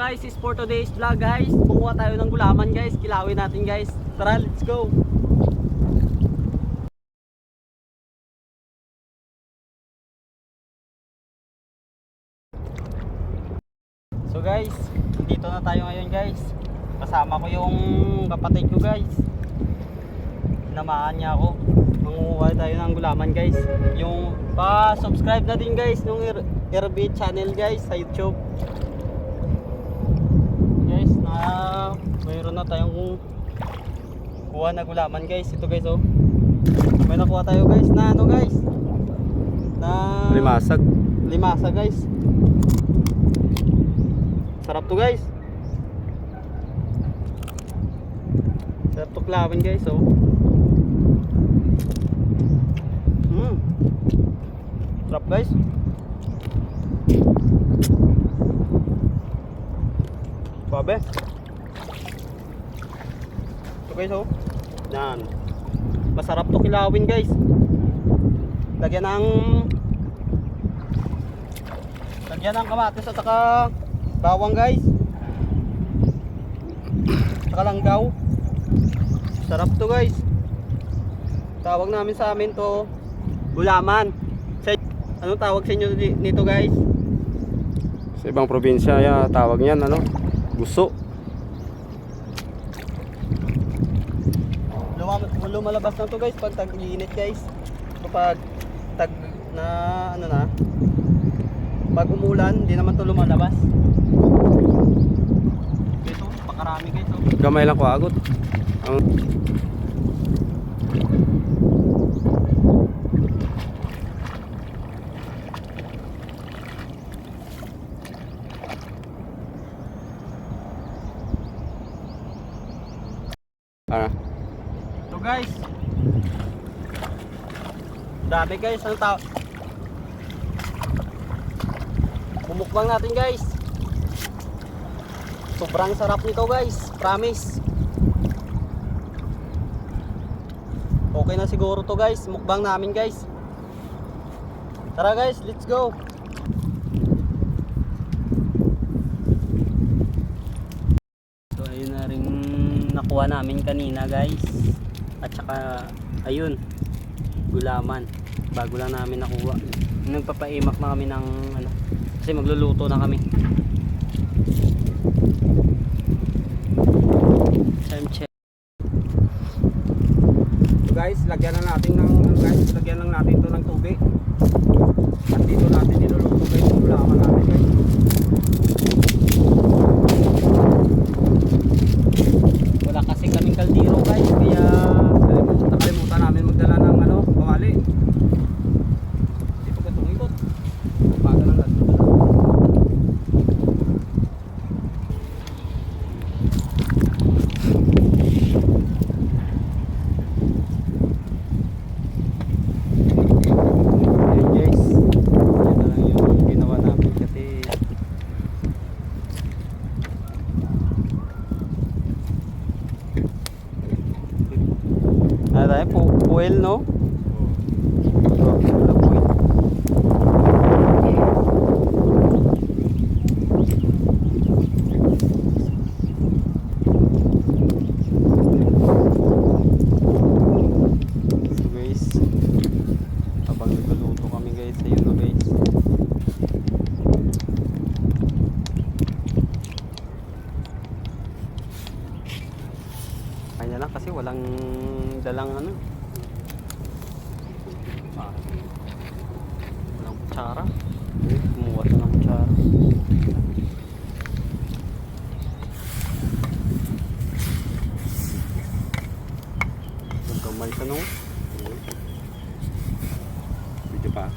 guys, is for today's vlog guys. Bukuha tayo ng gulaman guys, kilawin natin guys. Tara, let's go. So guys, dito na tayo ngayon guys. Kasama ko yung kapatid ko guys. Sinamaan niya ako. Manguha tayo ng gulaman guys. Yung pa-subscribe na din guys nung RB channel guys sa YouTube. Guys, mayroon na tayong kuha na gulaman guys. Ito guys oh. May nakuha tayo guys na ano guys. Na limasa guys. Sarap to guys. Sarap to klawin guys oh. Sarap guys. Babe. Ito guys oh. Yan. Masarap to kilawin guys. Lagyan ng kamatis at saka bawang guys. Saka langgaw. Sarap to guys. Tawag namin sa amin to gulaman. Anong tawag sa inyo nito guys? Sa ibang probinsya tawag niyan ano? Guso. Lumalabas na to guys pag tag-init guys. Kapag tag na ano na, pag umulan, hindi naman to lumalabas. Ito, pakarami guys oh. Gamay lang ko agot. Ito guys. Dami guys, ang tao. Bumukbang natin guys. Sobrang sarap nito guys, promise. Okay na siguro to guys, mukbang namin guys. Tara guys, let's go. So ayun na rin nakuha namin kanina guys. At saka ayun, gulaman. Bago lang namin nakuha. Nagpapaimak na kami ng ano, kasi magluluto na kami. Time check. So guys, lagyan lang natin to ng tubig. At dito natin niluluto guys yung gulaman natin guys. Wala kasi kaming kaldero guys, kaya nakalimutan namin magdala ng ano, kawali. Dito ka tumikot. Baga lang natin. ayun guys, yan na lang yung ginawa namin kasi ano tayo, puwel no? Wala puwel. So guys, habang nagluluto kami guys, ayun na guys. Kanya lang kasi walang dalang ano, walang kutsara. Kumuha na ng kutsara. Magkamay sa no. Video pa.